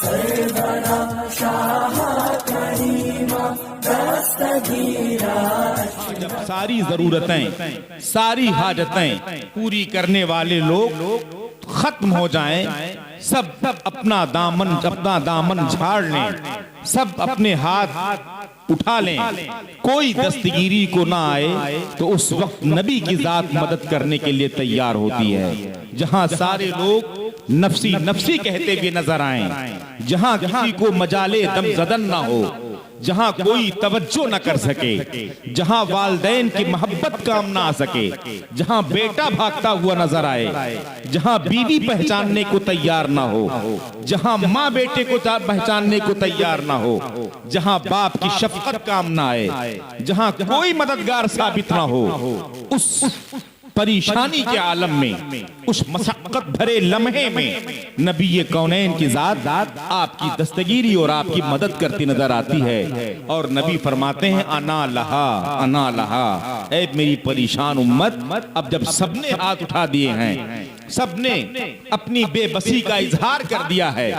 सरवरा शाह करीमा दस्तगीरा। जब सारी जरूरतें सारी हाजतें पूरी करने वाले लोग खत्म हो जाएं, सब अपना दामन झाड़ लें, सब अपने हाथ उठा लें, कोई दस्तगीरी को ना आए, तो उस वक्त नबी की जात मदद करने के लिए तैयार होती है। जहां सारे लोग नफसी नफसी कहते हुए नजर आए, जहां किसी को मजाले दम जदन ना हो, जहां कोई तवज्जो न कर सके, जहां वालदैन की मोहब्बत काम ना आ सके, जहां बेटा भागता हुआ नजर आए, जहां बीवी पहचानने को तैयार ना हो, जहां माँ बेटे को पहचानने को तैयार ना हो, जहां बाप की शफकत काम ना आए, जहां कोई मददगार साबित ना हो, उस परेशानी के आलम में, उस मशक्कत भरे लम्हे में नबी कौनैन की जात आपकी दस्तगीरी और आपकी मदद करती नजर आती है। और नबी फरमाते हैं अना लहा, ऐ मेरी परेशान उम्मत। अब जब सबने हाथ उठा दिए हैं, सबने अपनी बेबसी का इजहार कर दिया है,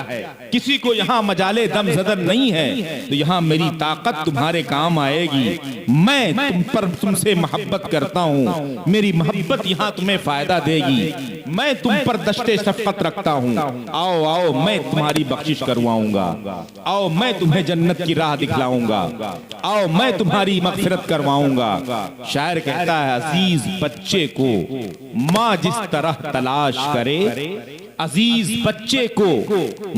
किसी को यहाँ मजाले दम जदन नहीं है, तो यहाँ मेरी ताकत तुम्हारे काम आएगी। मैं तुमसे मोहब्बत करता हूँ, मेरी मोहब्बत यहाँ तुम्हें फायदा देगी, मैं तुम पर दश्ते शफ़क़त रखता हूँ। आओ आओ मैं तुम्हारी बख्शिश करवाऊंगा, आओ मैं तुम्हें जन्नत की राह दिखलाऊंगा, आओ मैं तुम्हारी मग़फ़िरत करवाऊंगा। शायर कहता है अजीज बच्चे को माँ जिस तरह तलाश करे, अजीज बच्चे को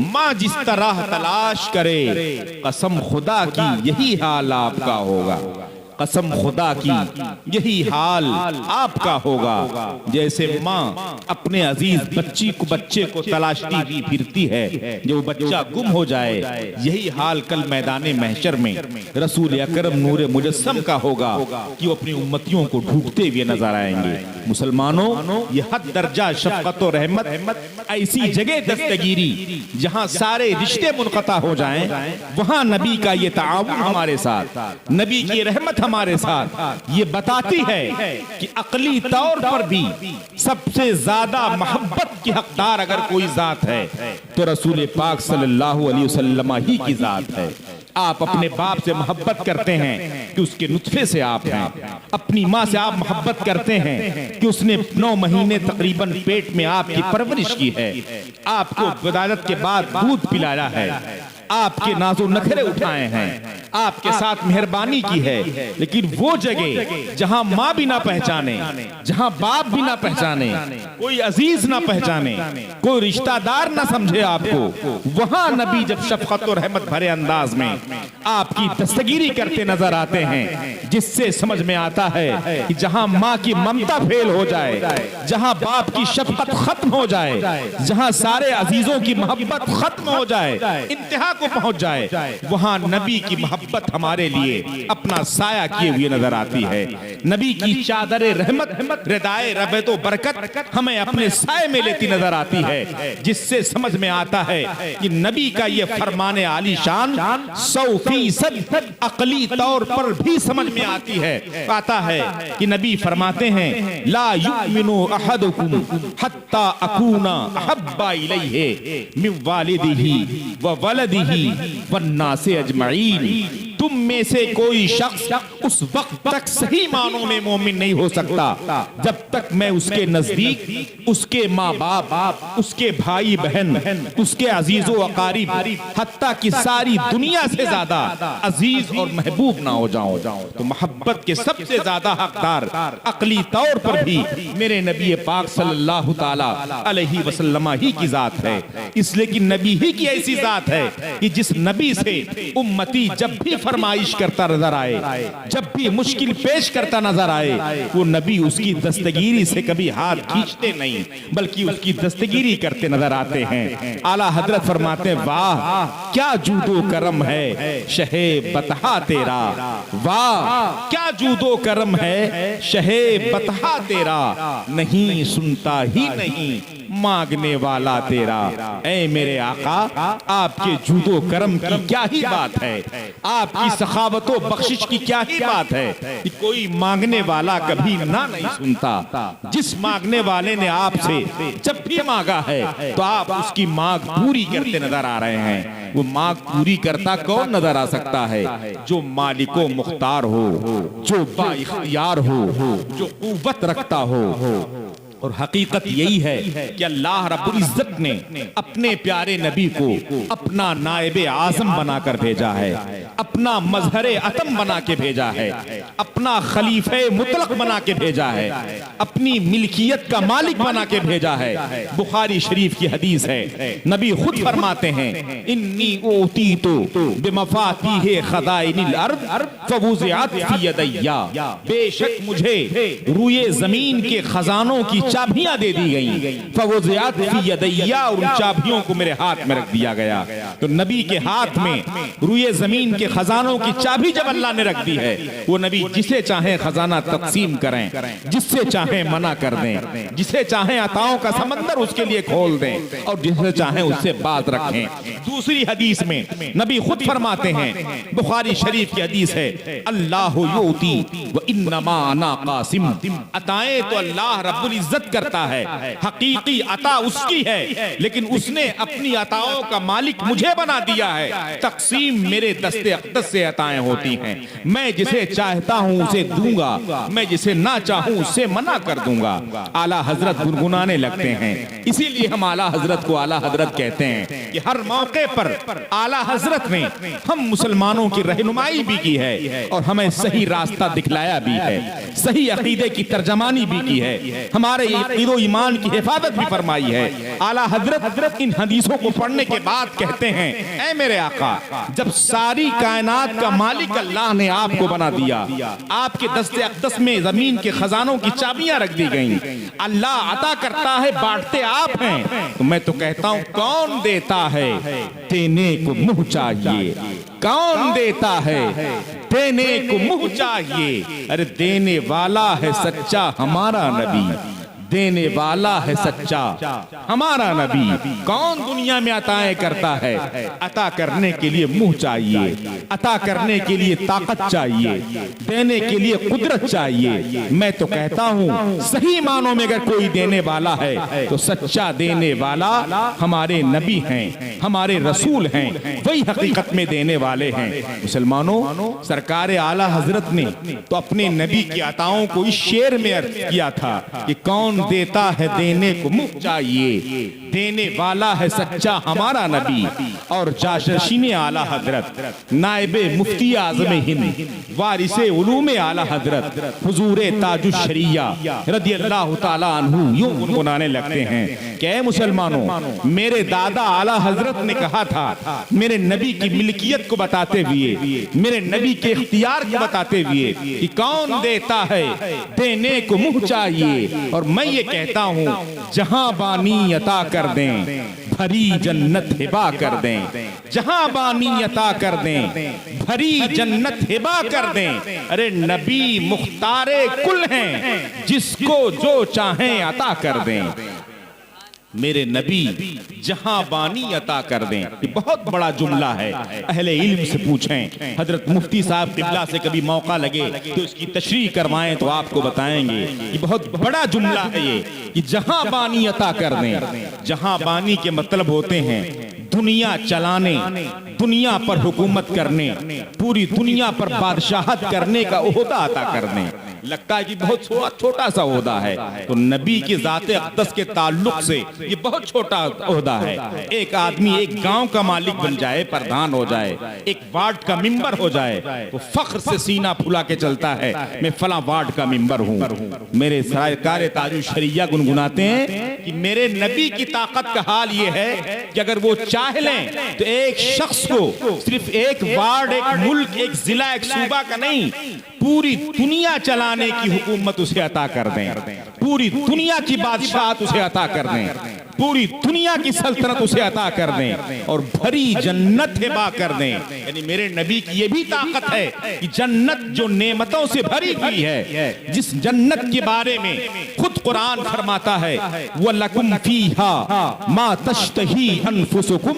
माँ जिस तरह तलाश करे, कसम खुदा की यही हाल आपका होगा, कसम खुदा की यही हाल आपका होगा। जैसे माँ अपने अजीज बच्चे को तलाशती हुई फिरती है, जो बच्चा गुम हो जाए, यही हाल कल मैदाने महशर में रसूल अकरम नूरे मुजस्सम का होगा कि वो अपनी उम्मतियों को ढूंढते हुए नजर आएंगे। मुसलमानों, ये हद दर्जा शफ़क़त और रहमत ऐसी जगह दस्तगीरी जहाँ सारे रिश्ते मुनक़ता हो जाएं, वहाँ नबी का ये ताआवुन हमारे साथ, नबी की रहमत हमारे साथ ये बताती है कि अकली तौर पर भी सबसे ज्यादा मोहब्बत की हकदार अगर कोई जात है तो रसूल पाक सल्लल्लाहु अलैहि वसल्लम ही की जात है। आप अपने बाप से मोहब्बत करते हैं कि उसके नुत्फे से आप हैं, अपनी माँ से आप मोहब्बत करते हैं कि उसने 9 महीने तकरीबन पेट में आपकी परवरिश की है, आपको विलादत के बाद दूध पिलाया है, आपके नाज़ो नखरे उठाए हैं, आपके साथ मेहरबानी की है। लेकिन वो जगह जहां माँ भी ना पहचाने, जहां बाप भी ना पहचाने, कोई अजीज ना पहचाने, कोई रिश्तेदार ना समझे आपको, वहां नबी जब शफकत और रहमत भरे अंदाज में आपकी दस्तगीरी करते नजर आते हैं, जिससे समझ में आता है कि जहां माँ की ममता फेल हो जाए, जहां बाप की शफकत खत्म हो जाए, जहां सारे अजीजों की मोहब्बत खत्म हो जाए, इंतहा को पहुंच जाए, वहां नबी की मोहब्बत हमारे लिए अपना साया किए हुए नजर आती है। नबी की चादर रहमत रिदाए रहमत व बरकत हमें अपने साए में लेती नजर आती है, जिससे समझ में आता है कि नबी का ये फरमाने आलीशान 100% अकली तौर पर भी समझ में आती है, आता है कि नबी फरमाते हैं ला युमिनु अहदुकुम हत्ता अकूना अहब्बा इलैहि मिन वालिदिही व वलदिही वन्नासे अजमईन। तुम में से कोई शख्स उस वक्त तक सही मानों में मोमिन नहीं हो सकता जब तक मैं उसके नजदीक उसके माँ बाप, उसके भाई बहन, उसके अजीजो अकारीब, हत्ता की सारी दुनिया से ज्यादा अजीज और महबूब ना हो जाऊं। तो मोहब्बत के सबसे ज्यादा हकदार अकली तौर पर भी मेरे नबी पाक सल्लल्लाहु ताला अलैहि वसल्लम ही की जात है। इसलिए कि नबी ही की ऐसी जात है कि जिस नबी से उम्मती जब भी फरमाइश करता नजर आए, जब भी मुश्किल पेश करता नजर आए, वो नबी उसकी दस्तगीरी से कभी हाथ खींचते नहीं, बल्कि उसकी दस्तगीरी करते नजर आते हैं। आला हजरत फरमाते हैं वाह क्या जूदो करम है शहे बतहा तेरा, वाह क्या जूदो करम है शहे बतहा तेरा, नहीं सुनता ही नहीं मांगने वाला तेरा। ऐ मेरे आका, आपके जूदो करम की क्या ही बात है, आपकी सखावतो बख्शिश की क्या ही बात है कि कोई मांगने वाला कभी ना नहीं सुनता। जिस मांगने वाले ने आपसे जब भी मांगा है तो आप उसकी मांग पूरी करते नजर आ रहे हैं। वो मांग पूरी करता कौन नजर आ सकता है? जो मालिको मुख्तार हो, जो बाइख्तियार हो, जो कुव्वत रखता हो। और हकीकत यही है कि अल्लाह रब्बुल इज्जत ने अपने प्यारे नबी को अपना नायबे आज़म बनाकर भेजा है, अपना मजहरे अतम बना के भेजा है, अपना खलीफे मुतलक बना के भेजा है, अपनी मिल्कियत का मालिक बना के भेजा है। बुखारी शरीफ की हदीस है, नबी खुद फरमाते हैं, इन्नी ऊतीतु बिमफातीह खज़ाइनिल अर्द फवुज़िअत फी यदैया। बेशक मुझे रूए जमीन के खजानों की चाबियां दे दी गई, फवुज़िअत फी यदैया, उन चाबियों को मेरे हाथ में रख दिया गया। तो नबी के हाथ में रूए जमीन के खजानों की चाबी जब अल्लाह ने रख दी है, वो नबी जिसे चाहे खजाना तकसीम करें, जिससे चाहे मना कर दें, जिसे चाहे अताओं का समंदर उसके लिए खोल दें और जिसे चाहे उससे बात रखें। दूसरी हदीस में नबी खुद फरमाते हैं, बुखारी शरीफ की हदीस है, अल्लाह युती व इन्नमा अना कासिम। अताएं तो अल्लाह रब्बुल इज्जत करता है, हकीकी अता उसकी है, लेकिन उसने अपनी अताओं का मालिक मुझे बना दिया है। तकसीम मेरे दस्ते अक़दस से अताएं होती हैं। मैं जिसे चाहता हूं उसे दूंगा, मैं जिसे ना चाहूं उससे मना कर दूंगा। आला हजरत गुनगुनाने लगते हैं, इसीलिए हम आला हजरत को आला हजरत कहते हैं कि हर मौके पर आला हजरत ने हम मुसलमानों की रहनुमाई भी की है और हमें सही रास्ता दिखलाया भी है, सही अकीदे की तर्जमानी भी की है, हमारे ईरो ईमान की हिफाजत भी फरमाई है। आला हजरत इन हदीसों को पढ़ने के बाद कहते हैं, ऐ मेरे आका, जब सारी कायनात का मालिक अल्लाह ने आपको बना दिया, आपके दस्ते अक़दस में जमीन के खजानों की चाबियां रख दी गईं, अल्लाह अता करता है, बांटते आप हैं, तो मैं तो कहता हूं कौन देता है? देने को मुंह चाहिए। कौन देता है? देने को मुंह चाहिए। अरे देने वाला है सच्चा हमारा नबी, देने वाला है सच्चा हमारा नबी। कौन दुनिया में अताएं करता है? अता करने के लिए मुंह चाहिए, अता करने के लिए ताकत चाहिए, देने के लिए कुदरत चाहिए। मैं तो कहता हूँ सही मानों में अगर कोई देने वाला है तो सच्चा देने वाला हमारे नबी हैं, हमारे रसूल हैं, वही हकीकत में देने वाले हैं। मुसलमानों, सरकार आला हजरत ने तो अपने नबी की अताओं को इस शेर में अर्ज किया था कि कौन देता है? देने को मुंह चाहिए, देने वाला है सच्चा हमारा नबी। और जाशशीने आला हजरत, नायबे मुफ्ती आज़म हिंद, वारिसे उलूमे आला हजरत हुजूरे ताजुश शरिया रदियल्लाहु ताला अन्हु यूं गुनगुनाने लगते हैं कि ऐ मुसलमानों, मेरे दादा आला हजरत ने कहा था, मेरे नबी की मिल्कियत को बताते हुए, मेरे नबी के इख्तियार को बताते हुए कि कौन देता है? देने को मुंह चाहिए। और मैं ये कहता हूँ जहां बानी अता कर दें, भरी जन्नत हिबा कर दें, जहां बानी अता कर दें, भरी जन्नत हिबा कर दें। अरे नबी मुख्तारे कुल हैं, जिसको जो चाहें अता कर दें। मेरे नबी जहां बानी अता कर दें, ये बहुत बड़ा जुमला है। अहले इल्म से पूछें, हजरत मुफ्ती साहब किबला से कभी मौका लगे तो इसकी तशरीह करवाएं तो आपको बताएंगे ये बहुत बड़ा जुमला है ये कि जहां बानी अता कर दें। जहां बानी के मतलब होते हैं दुनिया चलाने, दुनिया पर हुकूमत करने, पूरी दुनिया पर बादशाहत करने का ओहदा अता करने। लगता है कि बहुत छोटा सा ओहदा है, तो नबी की जाते अक़दस के ताल्लुक से ये बहुत छोटा ओहदा है। एक आदमी एक गांव का मालिक बन जाए, प्रधान हो जाए, एक वार्ड का मेंबर हो जाए, तो फख्र से सीना फुला के चलता है, मैं फला वार्ड का मेंबर हूँ। मेरे सरकार ताजुश शरिया गुनगुनाते हैं कि मेरे नबी की ताकत का हाल ये है कि अगर वो चाह लें तो एक शख्स को सिर्फ एक वार्ड, एक मुल्क, एक जिला, एक सूबा का नहीं, पूरी दुनिया चलाने की हुकूमत उसे अता कर दें, पूरी दुनिया की बादशाहत उसे अता कर दें। पूरी दुनिया की सल्तनत उसे अता कर दें और भरी जन्नत हिबा कर दें। यानी मेरे नबी की ये भी ताकत है कि जन्नत जो नेमतों से भरी हुई है, जिस जन्नत के बारे में खुद कुरान फरमाता है वलकुम फीहा मा तश्तही अनफुसुकुम,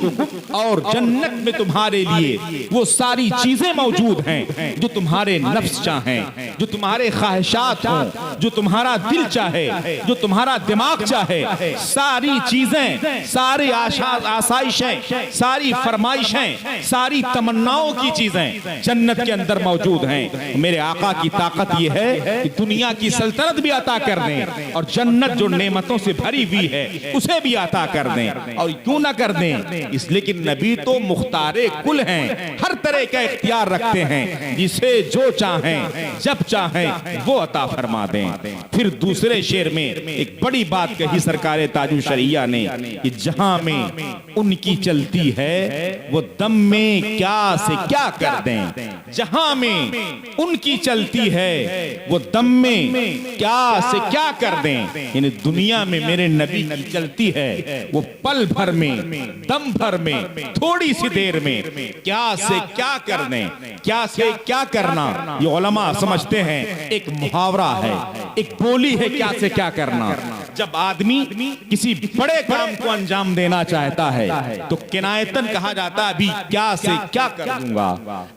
और जन्नत में तुम्हारे लिए वो सारी चीजें मौजूद हैं जो तुम्हारे नफ्स चाहें, जो तुम्हारे ख्वाहिशात हों, जो तुम्हारा दिल चाहे, जो तुम्हारा दिमाग चाहे, सारी चीजें, सारी आसाइशें, सारी फरमाइशें, सारी तमन्नाओं की चीजें जन्नत के अंदर मौजूद हैं। मेरे आका की ताकत यह है कि दुनिया की सल्तनत भी अता कर दें और जन्नत जो नेमतों से भरी हुई है उसे भी अता कर दें। और क्यों ना कर दें, इसलिए कि नबी तो मुख्तारे कुल हैं, हर तरह का इख्तियार रखते हैं, जिसे जो चाहें जब चाहें वो अता फरमा दें। फिर दूसरे शेर में एक बड़ी बात कही सरकार ताजु शरिया ने कि जहां में उनकी चलती है वो दम में क्या से क्या कर दें। जहां में उनकी चलती है वो दम में क्या से क्या कर दें। यानी दुनिया में मेरे नबी की चलती है वो पल भर में, दम भर में, थोड़ी सी देर में क्या से क्या कर दें। क्या से क्या करना ये उलमा समझते हैं एक मुहावरा है, एक बोली है। क्या से क्या करना, जब आदमी किसी बड़े काम को अंजाम देना चाहता है तो किनायतन कहा जाता है अभी क्या से क्या कर दूंगा,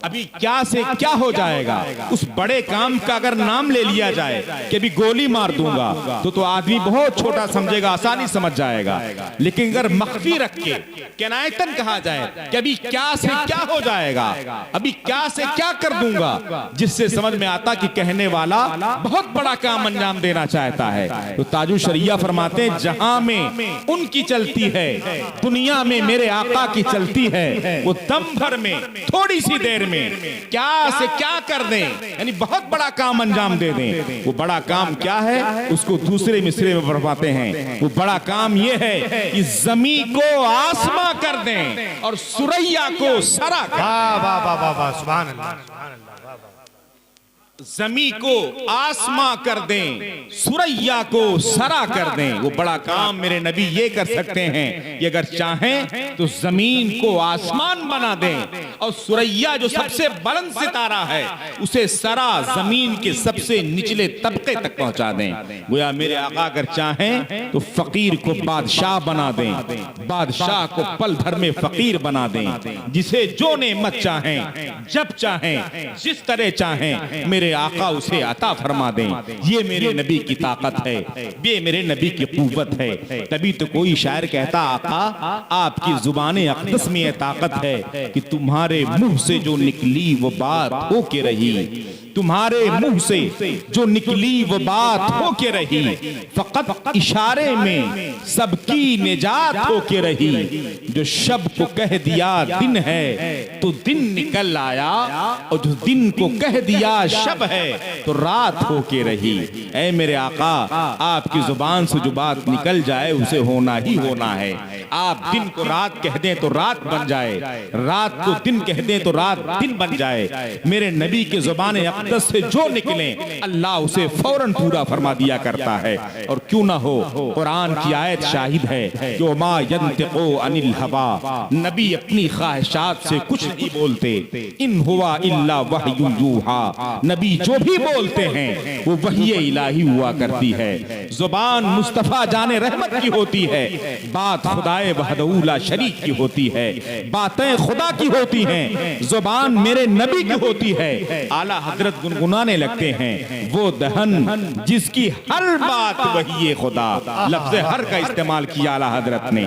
अभी क्या से क्या हो जाएगा। उस बड़े काम का अगर नाम ले लिया जाए कि अभी गोली मार दूंगा तो आदमी बहुत छोटा समझेगा, आसानी समझ जाएगा। लेकिन अगर मख्फी रख के किनायतन कहा जाए कि अभी क्या से क्या हो जाएगा, अभी क्या से क्या कर दूंगा, जिससे समझ में आता कि कहने वाला बहुत बड़ा काम अंजाम देना चाहता है। तो ताजु शरिया फरमाते हैं जहां में उनकी चलती है, दुनिया में मेरे आका की चलती है, वो दम भर में, थोड़ी सी देर में क्या से क्या कर दें, यानी बहुत बड़ा काम अंजाम दे दें। वो बड़ा काम क्या है उसको दूसरे मिसरे में फरमाते हैं, वो बड़ा काम ये है कि जमीन को आसमां कर दें और सुरैया को सरा कर दें। सुभान अल्लाह, सुभान अल्लाह। जमी को आसमां कर दें, सुरैया को सरा कर दें। वो बड़ा काम मेरे नबी ये कर सकते हैं कि अगर चाहें तो जमीन को आसमान बना दें और सुरैया जो सबसे बुलंद सितारा है उसे सरा जमीन के सबसे निचले तबके तक पहुंचा दें। गोया मेरे आका अगर चाहें तो फकीर को बादशाह बना दें, बादशाह को पल भर में फकीर बना दें। जिसे जो नेमत चाहें, जब चाहें, जिस तरह चाहें, मेरे आका उसे अता फरमा दें। ये मेरे नबी की ताकत है, ये मेरे नबी की कुव्वत है। तभी तो कोई शायर कहता आका आपकी जुबाने अक़दस में ये ताकत है कि तुम्हारे मुंह से जो निकली वो बात हो के रही, तुम्हारे मुंह से जो निकली वो बात हो के रही, फकत इशारे में सबकी निजात हो के रही। जो शब को कह दिया दिन है तो दिन निकल आया, और जो दिन को कह दिया शब है तो रात हो के रही। ऐ मेरे आका आपकी जुबान से जो बात निकल जाए उसे होना ही होना है। आप दिन को रात कह दें तो रात बन जाए, रात को दिन कह दें तो रात दिन बन जाए। मेरे नबी के जुबान अक़दस से जो निकले अल्लाह उसे फौरन पूरा फरमा दिया करता है। और क्यों ना हो, कुरान की आयत शाहिद है कि मा यंतिक़ु अनिल हवा, नबी अपनी ख्वाहिशात से कुछ नहीं बोलते। इन हुआ इल्ला वह्यु यूहा, नबी जो भी बोलते हैं वो वही इलाही हुआ करती है। जुबान मुस्तफा जाने रहमत की होती है, बात खुदाए वहदहू ला शरीक की होती है, बातें खुदा की होती हैं, जुबान मेरे नबी की होती है। आला हजरत गुनगुनाने लगते हैं वो दहन जिसकी हर बात वही खुदा, लफ्ज़ हर का इस्तेमाल किया आला हजरत ने।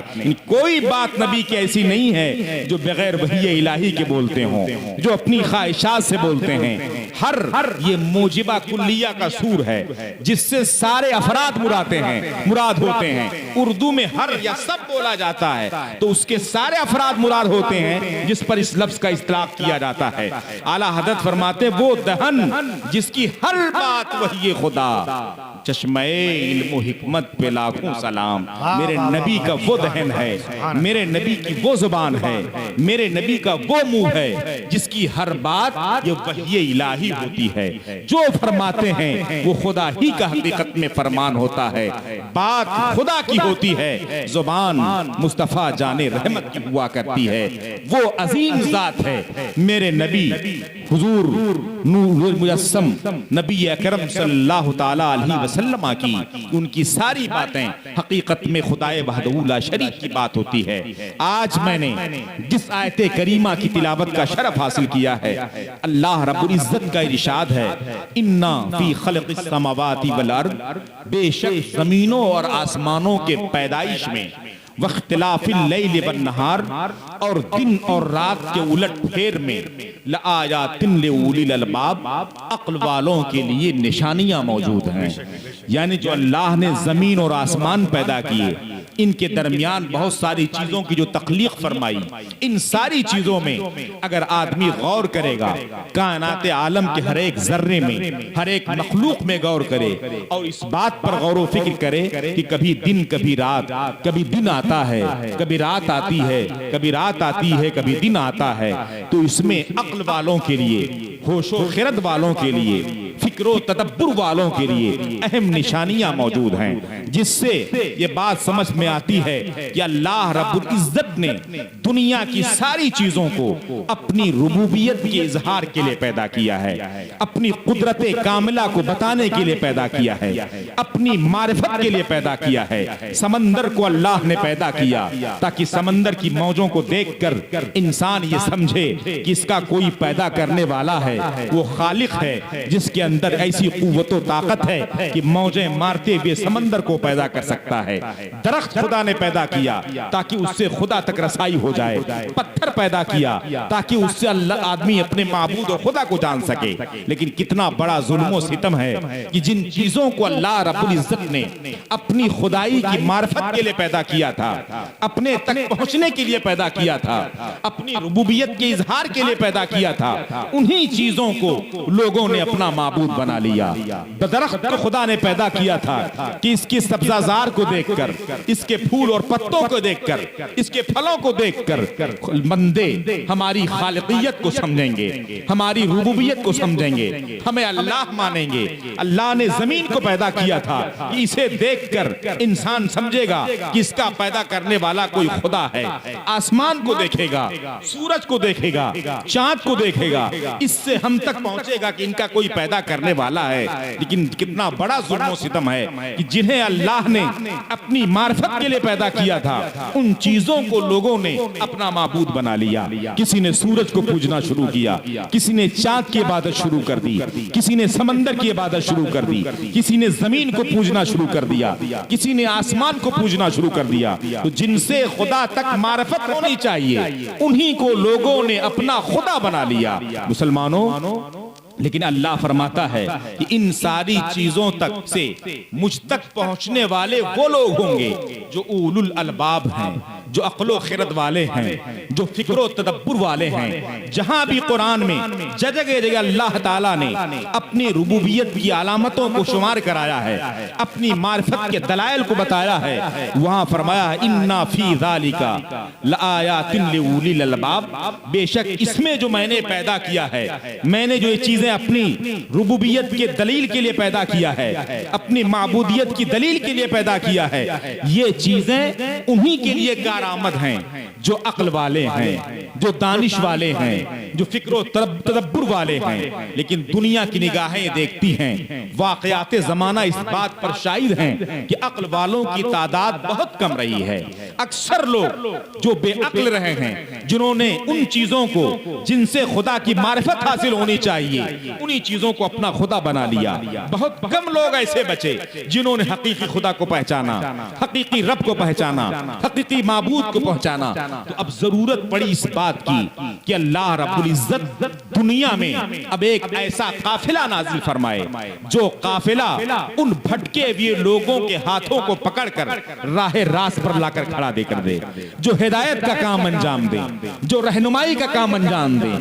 कोई बात नबी की ऐसी नहीं है जो बगैर वही इलाही के बोलते हों, जो अपनी ख्वाहिशात से बोलते हैं। हर ये मोजिबा कुल्लिया का सूर है जिससे सारे अफराद मुराद होते हैं। उर्दू में हर या सब बोला जाता है तो उसके सारे अफराद मुराद होते हैं जिस पर इस लफ्ज का इस्तेमाल किया जाता है। आला हजरत फरमाते वो दहन जिसकी हर बात वही खुदा, चश्मे इल्म हिकमत पे लाखों सलाम। मेरे नबी का वो दहन है, मेरे नबी की वो जुबान है, मेरे नबी का वो मुंह है जिसकी हर बात ये वही इलाही होती है। जो फरमाते हैं वो खुदा ही का हकीकत में फरमान होता है। बात खुदा की होती है, जुबान मुस्तफा जाने रहमत की हुआ करती है। वो अजीम जात है मेरे नबी हुजूर नूरुल मुजस्सम नबी अकरम सल्लल्लाहु ताला अलैहि वसल्लम की। उनकी सारी बातें हकीकत में खुदाए वहदहू ला शरीक की बात होती है। आज मैंने जिस आयते करीमा की तिलावत का शरफ हासिल किया है, अल्लाह रब्बुल इज्जत का इरशाद है, इन्ना फी खल्क़िस समावाति वल अर्द, बेशक जमीनों और आसमानों के पैदाइश में, वख्तिलाफिल लैल वन नहार, और दिन और रात के उलट फेर में, लआयातिन लिउलिल अलबाब, अक्ल वालों के लिए निशानियां मौजूद हैं। यानी जो अल्लाह ने जमीन और आसमान पैदा किए, इनके दरमियान बहुत सारी चीजों की जो तख्लीक फरमाई, इन सारी चीजों में अगर आदमी गौर करेगा, कायनात आलम के हर एक जर्रे में, हर एक मखलूक में गौर करे और इस बात पर गौर व फिक्र करे कि कभी दिन कभी रात, कभी दिन आता है कभी रात आती है, कभी रात आती है कभी दिन आता है, तो इसमें अक्ल वालों के लिए, होशो खिरत वालों के लिए, फिक्रो तदब्बुर वालों के लिए अहम निशानियां मौजूद हैं, जिससे ये बात समझ में आती है कि अल्लाह रब्बुल इज्जत ने दुनिया की सारी चीजों को अपनी रुबूबियत के इजहार के लिए पैदा किया है, अपनी कुदरत कामिला को बताने के लिए पैदा किया है, अपनी मारिफत के लिए पैदा किया है। समंदर को अल्लाह ने पैदा किया ताकि समंदर की मौजों को देखकर इंसान ये समझे कि इसका कोई पैदा करने वाला है, वो खालिक है जिसके अंदर ऐसी कुव्वत और ताकत है कि मौजें मारते हुए समंदर को पैदा कर सकता है। दरख्त खुदा ने पैदा किया ताकि उससे खुदा तक रसाई हो जाए, पत्थर पैदा किया ताकि उससे अल्लाह आदमी अपने माबूद और खुदा को जान सके। लेकिन कितना बड़ा जुल्म सितम है कि जिन चीजों को अल्लाह रब्बुल इज्जत ने अपनी खुदाई की मार्फत के लिए पैदा किया था, अपने तक पहुंचने के लिए पैदा किया था, अपनी रुबूबियत के इजहार के लिए पैदा किया था, उन्हीं चीजों को लोगों ने अपना माबूद बना लिया। दरख्त को खुदा ने पैदा किया था कि इसके सब्जाजार को देखकर, इसके फूल और पत्तों को देखकर, इसके फलों को देखकर बंदे हमारी खालिकियत को समझेंगे, हमारी रुबूबियत को समझेंगे, हमें अल्लाह मानेंगे। अल्लाह ने जमीन को पैदा किया था कि इसे देखकर इंसान समझेगा कि इसका पैदा करने वाला कोई खुदा है। आसमान को देखेगा, सूरज को देखेगा, चांद को देखेगा, इससे हम तक पहुंचेगा कि इनका कोई पैदा करने वाला है। लेकिन कितना बड़ा जुल्म और सितम है कि जिन्हें अल्लाह ने अपनी मार्फत के लिए पैदा किया था, उन चीजों को लोगों ने अपना माबूद बना लिया। किसी ने सूरज को पूजना शुरू किया, किसी ने चांद की इबादत शुरू कर दी, किसी ने समंदर की इबादत शुरू कर दी, किसी ने जमीन को पूजना शुरू कर दिया, किसी ने आसमान को पूजना शुरू कर दिया। तो जिनसे खुदा तक मार्फत होनी चाहिए, उन्हीं को लोगों ने अपना खुदा बना लिया। मुसलमानों, लेकिन अल्लाह फरमाता है कि इन सारी चीजों तक से मुझ तक पहुंचने वाले वो लोग होंगे जो उलुल अलबाब हैं, जो अक्लो खिरत वाले हैं, जो फिक्रो तदब्बुर वाले हैं। जहां भी कुरान में जगह जगह अल्लाह ताला ने अपनी रुबूबियत की अलामतों को शुमार कराया है, अपनी मार्फत के दलाइल को बताया है, वहां फरमाया है इन्ना फी ज़ालिका लआयातिन लिउलिल अलबाब, बेशक इसमें जो मैंने पैदा किया है, मैंने जो ये चीजें अपनी रुबूबियत के दलील के लिए पैदा किया है, अपनी माबूदियत की दलील के लिए पैदा किया है, ये चीजें उन्हीं के लिए कारआमद हैं जो अक्ल वाले हैं, जो दानिश वाले हैं, जो फिक्रो तदब्बुर वाले हैं। लेकिन दुनिया की निगाहें देखती हैं, वाक़यात ज़माना इस बात पर शाहिद हैं कि अक्ल वालों की तादाद बहुत कम रही है। अक्सर लोग जो बेअक्ल रहे हैं, जिन्होंने उन चीजों को जिनसे खुदा की मारिफत हासिल होनी चाहिए, उन्हीं चीजों को अपना खुदा बना लिया। बहुत कम लोग ऐसे बचे जिन्होंने हकीकी खुदा को पहचाना, हकीकी रब को पहचाना, हकीकी माबूद को पहचाना। तो अब जरूरत पड़ी इस बात की कि अल्लाह रब्बुल इज्जत दुनिया में अब एक ऐसा काफिला नाजिल फरमाए, जो काफिला उन भटके हुए लोगों के हाथों को पकड़कर राह रास्त पर लाकर खड़ा देकर दे, जो हिदायत का काम अंजाम दे, जो रहनुमाई का काम अंजाम दे,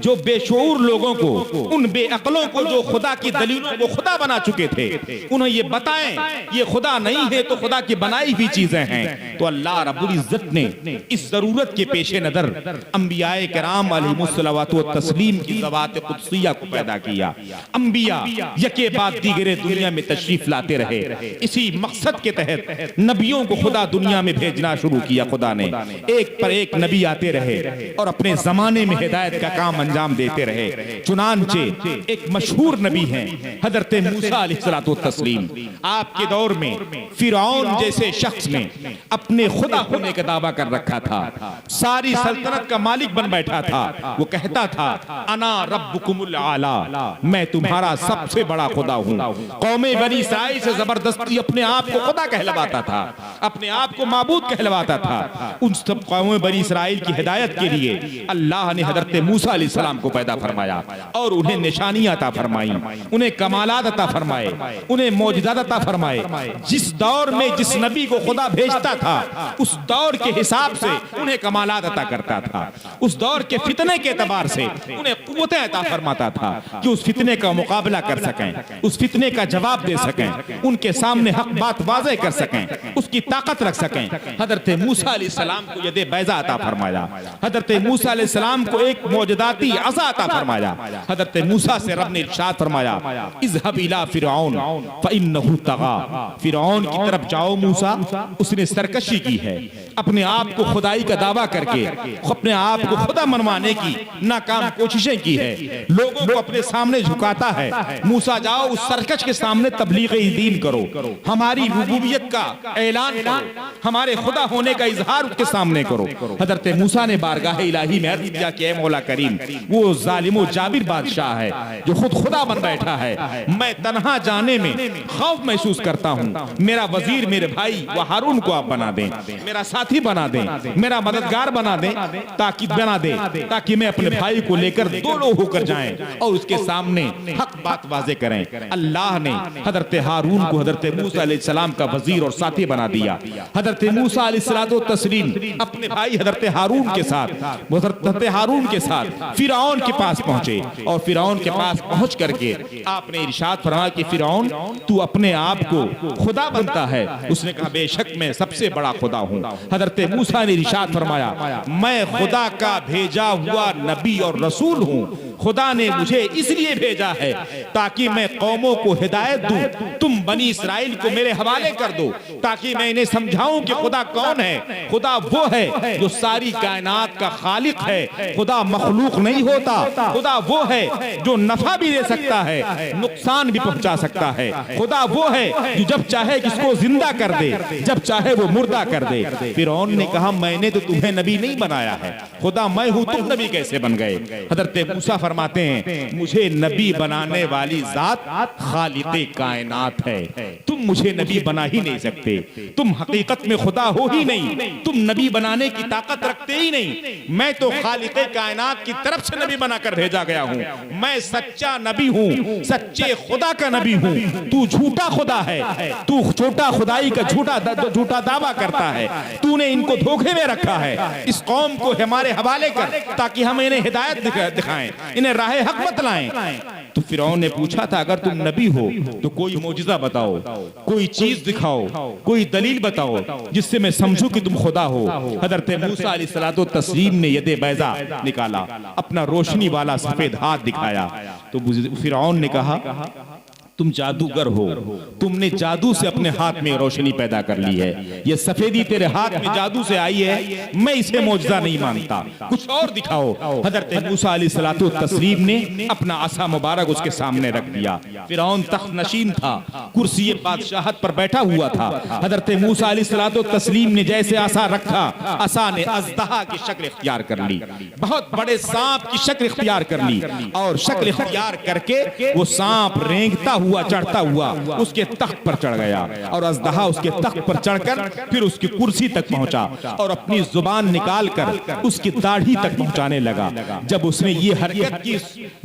जो बेशऊर लोगों को, उन बेअक्लों को जो खुदा की दलीलों को खुदा बना चुके थे, उन्हें ये बताएं ये खुदा नहीं है तो खुदा की बनाई हुई चीजें हैं। तो अल्लाह रब्बुल इज्जत ने इस जरूरत के पेश नजर अंबियाए किराम अलैहिमुस्सलावतु व तस्लीम की ज़वात कुद्सिया को पैदा किया। अंबिया यके बाद दीगरे दुनिया में तशरीफ लाते रहे। इसी मकसद के तहत नबियों को खुदा दुनिया में भेजना शुरू किया। खुदा ने एक पर एक नबी आते रहे और अपने जमाने में हिदायत का काम अंजाम देते रहे। चुनांचे एक मशहूर नबी हैं हजरत मूसा अलैहिस्सलातु व तस्लीम। आपके दौर में फिरौन जैसे शख्स ने अपने खुदा होने का दावा कर रखा था, सारी सल्तनत का मालिक बन बैठा था। वो कहता था अना रब्बुकुमुल आला, मैं तुम्हारा सबसे बड़ा खुदा हूँ। कौमे बनी इसराइल से जबरदस्ती अपने आप को खुदा कहलवाता था, अपने आप को माबूद कहलवाता था। उन सब कौमे बनी इसराइल की हिदायत के लिए अल्लाह ने हजरत मूसा अलैहिस्सलाम को पैदा फरमाया और उन्हें निशानियां अता फरमाई, उन्हें कमालात अता फरमाए, उन्हें मौजज़ात अता फरमाए। जिस दौर में जिस नबी को खुदा भेजता था उस दौर के हिसाब से उन्हें कमालात अता करता था। उस दौर के फितने के एतबार से उन्हें कुव्वतें अता फरमाता था कि उस फितने का मुकाबला कर सकें, उस फितने का जवाब दे सकें, उनके सामने हक बात वाज़े कर सकें, उसकी ताकत रख सकें। हजरत मूसा अलैहिस्सलाम को यदे बैज़ा अता फरमाया, हजरत मूसा अलैहिस्सलाम को एक मौजदाती अज़ा अता फरमाया। हजरत मूसा से रब ने इरशाद फरमाया इज़हब इला फिरऔन फइन्नहु तग़ा, फिरऔन की तरफ जाओ मूसा, उसने सरकशी की है, अपने आप को खुदाई का दावा करके अपने आप को खुदा मनवाने की नाकाम कोशिशें की है, लोगों को अपने सामने झुकाता है। मूसा जाओ उस सरकश के सामने तबलीग दीन करो, हमारी रुबूबियत का ऐलान करो, हमारे खुदा होने का इजहार उसके सामने करो। हजरत मूसा ने बारगाह इलाही में अर्ज किया कि ऐ मौला करीम, वो जालिम जाबिर बादशाह है जो खुद खुदा बन बैठा है, मैं तन्हा जाने में खौफ महसूस करता हूँ। मेरा वजीर मेरे भाई व हारून को आप बना दें, मेरा साथी बना दें, मेरा मददगार बना दें, ताकि मैं अपने भाई को लेकर दो लोग होकर जाएं और उसके सामने हक बात वाजे करें। अल्लाह ने हजरत हारून को हजरत मूसा अलैहिस्सलाम का वजीर और साथी बना दिया। हजरत मूसा अलैहिस्सलातु तस्लीम अपने भाई हजरत हारून के साथ फिरौन के पास पहुंचे और फिरौन के पास पहुंच करके आपने इरशाद फरमाया कि फिरौन तू अपने आप को खुदा बनता है। उसने कहा बेशक मैं सबसे बड़ा खुदा हूँ। हजरत मूसा ने इरशाद फरमाया मैं खुदा का भेजा हुआ नबी और रसूल हूँ, खुदा ने मुझे इसलिए भेजा है ताकि मैं कौमों को हिदायत दूं, तुम बनी इसराइल को मेरे हवाले कर दो ताकि मैं इन्हें समझाऊं कि खुदा कौन है। खुदा वो है जो सारी कायनात का खालिक है, खुदा मखलूक नहीं होता। खुदा वो है जो नफा भी दे सकता है, नुकसान भी पहुंचा सकता है। खुदा वो है जो जब चाहे किसको जिंदा कर दे, जब चाहे वो मुर्दा कर दे। फिरौन ने कहा मैंने तो तुम्हें नबी नहीं बनाया है, खुदा मैं हूं, तुम नबी कैसे बन गए? हजरत मूसा फरमाते हैं मुझे नबी बनाने वाली जात खालिक़े कायनात है, तुम मुझे नबी बना ही नहीं सकते, तुम हकीकत में खुदा हो ही नहीं, तुम नबी बनाने की ताकत रखते ही नहीं। मैं तो खालिक़े कायनात की तरफ से नबी बनाकर भेजा गया हूँ, मैं सच्चा नबी हूँ, सच्चे खुदा का नबी हूँ। तू झूठा खुदा है, तू छोटा खुदाई का झूठा दावा करता है, तूने इनको धोखे में रखा है। इस कौम को हमारे हवाले कर ताकि हम इन्हें हिदायत दिखाएं, इन्हें राह हक बतलाएं। तो फिरौन ने पूछा था अगर तुम नबी हो तो कोई मौजिज़ा बताओ, कोई चीज दिखाओ, कोई दलील बताओ जिससे मैं समझूं कि तुम खुदा हो। हजरत मूसा अलैहिस्सलातु तस्लीम ने यदे बैजा निकाला, अपना रोशनी वाला सफेद हाथ दिखाया। तो फिरौन ने कहा तुम जादूगर हो, तुमने जादू से अपने हाथ में रोशनी पैदा कर ली है, ये सफेदी तेरे हाथ में जादू से आई है, मैं इसे मौजज़ा नहीं मानता, कुछ और दिखाओ। हजरत मूसा अलैहिस्सलातु तस्लीम ने अपना आसा मुबारक उसके सामने रख दिया। फिरौन तख्त नशीन था, कुर्सी बादशाहत पर बैठा हुआ था। हजरत मूसा अलैहिस्सलातु तस्लीम ने जैसे आसा रखा, आसा ने अज़दहा की शक्ल इख्तियार कर ली, बहुत बड़े सांप की शक्ल इख्तियार कर ली और शक्ल इख्तियार करके वो सांप रेंगता हुआ चढ़ता हुआ उसके तख्त पर चढ़ गया और अजदहा उसके तख्त पर चढ़कर फिर उसकी कुर्सी तक पहुंचा और अपनी जुबान निकालकर उसकी दाढ़ी तक पहुंचाने लगा। जब उसने ये हरकत की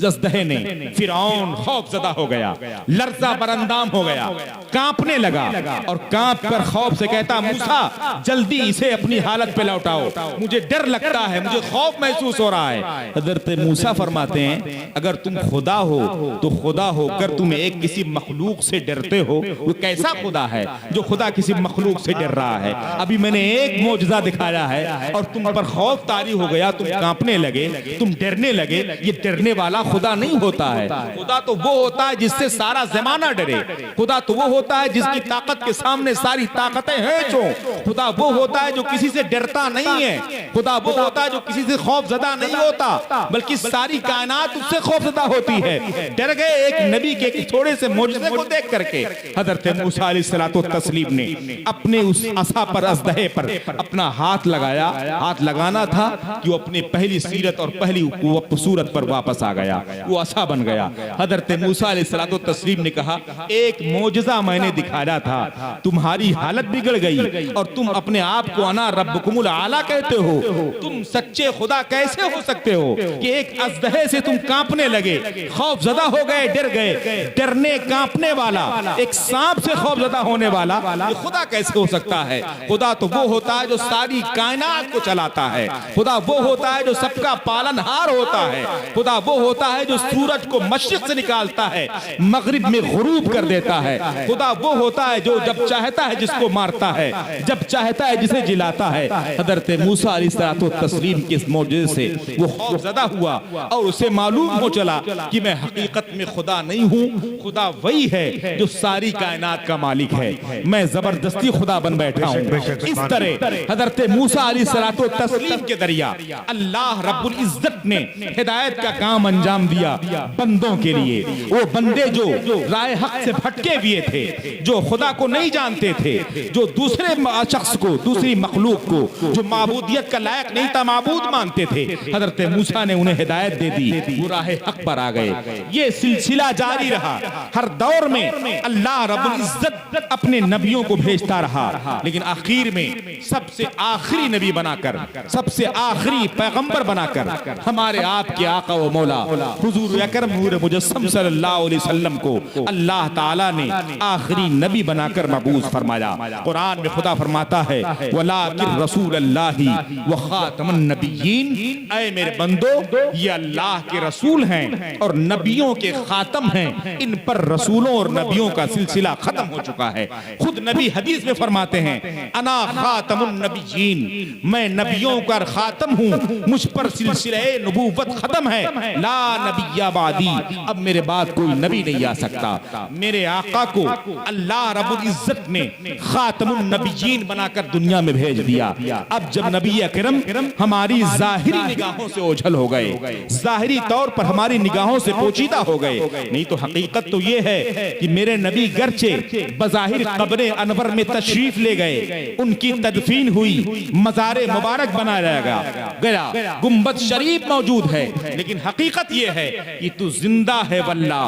अजदहे ने, फिरौन खौफजदा हो गया, लर्जा बरंदाम हो गया, कांपने लगा और कांप कर खौफ से कहता, मूसा जल्दी इसे अपनी हालत पे लौटाओ, मुझे डर लगता है, मुझे खौफ महसूस हो रहा है। हज़रत मूसा फरमाते हैं, अगर तुम खुदा हो तो खुदा होकर तुम एक किसी मखलूक से डरते हो, वो कैसा खुदा है जो खुदा किसी मखलूक से डर रहा है? अभी मैंने एक मौजज़ा दिखाया है और तुम पर खौफ तारी हो गया, तुम कांपने लगे, तुम डरने लगे। ये डरने वाला खुदा नहीं होता है। खुदा तो वो होता है जिससे सारा ज़माना डरे। खुदा तो वो होता है जिसकी ताकत के सामने सारी ताकतें हैं। खुदा वो होता है जो किसी से डरता नहीं है। खुदा वो होता है जो किसी से खौफजदा नहीं होता, बल्कि सारी कायनात उससे खौफजदा होती है। डर गए एक नबी के थोड़े से मौजज़े को देख करके। हज़रत मूसा अलैहिस्सलातु तस्लीम ने अपने उस असा पर, अजदहे पर अपना हाथ लगाया। हाथ लगाना था कि वो अपनी पहली सीरत और पहली सूरत पर वापस आ गया, वो असा बन गया। हज़रत मूसा अलैहिस्सलातु तस्लीम ने कहा, एक मौजज़ा मैंने दिखाया था, तुम्हारी हालत बिगड़ गई और तुम अपने आप को अना रब्बुकुमुल आला कहते हो। तुम सच्चे खुदा कैसे हो सकते हो कि एक अजदहे से तुम कांपने लगे, खौफजदा हो गए, डर गए। डरने कांपने वाला, एक सांप से खौफजदा होने वाला, ये खुदा कैसे हो सकता है? खुदा तो वो होता है जो सारी कायनात को चलाता है। खुदा वो होता है जो सबका पालनहार होता है। खुदा वो होता है जो सूरज को मशरिक से निकालता है, मगरिब में गुरूब कर देता है। खुदा वो होता है जो जब चाहता है जिसको मारता है, जब चाहता है जिसे जिलाता है। हज़रत मूसा अलैहिस्सलातु तस्लीम के इस मौजज़े से वो खौफज़दा हुआ और उसे मालूम हो चला कि मैं हकीकत में खुदा नहीं हूँ, खुदा वही है जो सारी कायनात का मालिक है। मैं जबरदस्ती खुदा बन बैठा हूँ। इस तरह हज़रत मूसा अलैहिस्सलातु तस्लीम के दरिया अल्लाह रब्बुल इज्जत ने हिदायत का काम अंजाम दिया बंदों के लिए। वो बंदे जो राह हक से भटके हुए थे, जो खुदा को नहीं जानते थे, जो दूसरे शख्स को, दूसरी मखलूक को, जो माबूदियत का लायक नहीं था, माबूद मानते थे, हज़रत मूसा ने उन्हें हिदायत दे दी, वो राह हक पर आ गए। ये सिलसिला जारी रहा। हर दौर में अल्लाह रब्बुल इज्जत अपने नबियों को भेजता रहा, लेकिन आखिर में सबसे आखिरी नबी बनाकर, सबसे आखिरी पैगंबर बनाकर हमारे आपके आका व मौला हुजूर अकरम नूर मुजस्सम सल्लल्लाहु अलैहि वसल्लम को अल्लाह ताला ने आखिरी नबी बनाकर मबूस फरमाया। कुरान में खुदा फरमाता है, वलाकिन रसूलुल्लाहि व खातमुन नबिय्यीन, ऐ मेरे बंदो, ये अल्लाह के रसूल हैं और नबियों के खातम हैं। इन पर रसूलों और नबियों का सिलसिला खत्म हो चुका है। खुद नबी हदीस में फरमाते हैं, अना खातमुन नबिय्यीन, मैं नबियों का खातम हूँ, मुझ पर सिलसिला नबूवत खत्म है। ला नबिय्या बादी, अब मेरे बाद कोई नबी नहीं आ सकता। मेरे आका को अल्लाह रब्बुल इज्जत ने खातमुन नबिय्यीन बनाकर दुनिया में भेज दिया। अब जब नबी अकरम हमारी जाहिरी निगाहों से ओझल हो गए, जाहिरी तौर पर हमारी निगाहों से पोचीदा हो गए, नहीं तो हकीकत तो ये है कि मेरे नबी गर्चे बज़ाहिर कब्र अनवर में तशरीफ ले गए, उनकी तदफीन हुई, मज़ार मुबारक बनाया गया, गुंबद शरीफ मौजूद है, लेकिन हकीकत ये है कि तू जिंदा है वल्ला,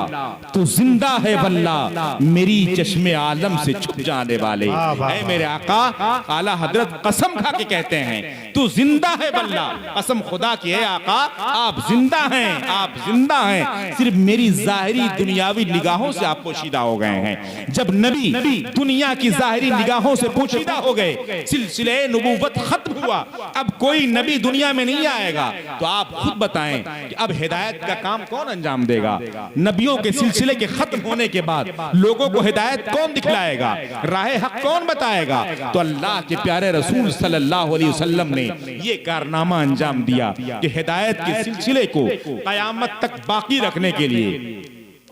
तू जिंदा है वल्ला, मेरी चश्मे आलम से छुप जाने वाले। ऐ मेरे आका आला हजरत कसम खा के कहते हैं, तू जिंदा है वल्ला, कसम खुदा की है आका, आप जिंदा हैं, आप जिंदा हैं। सिर्फ मेरी जाहिरी दुनियावी निगाहों से आप पोशीदा हो गए हैं। जब नबी दुनिया की जाहिरी निगाहों से पोशीदा हो गए, सिलसिले नबूवत खत्म हुआ, अब कोई नबी दुनिया में नहीं आएगा, तो आप खुद बताएं कि अब हिदायत का काम कौन अंजाम देगा? नबियों के सिलसिले के खत्म होने के बाद लोगों को हिदायत कौन दिखलाएगा? राह हक कौन बताएगा? तो अल्लाह के प्यारे रसूल सल्लल्लाहु अलैहि वसल्लम ने ये कारनामा अंजाम दिया कि हिदायत के सिलसिले को कयामत तक बाकी रखने के लिए,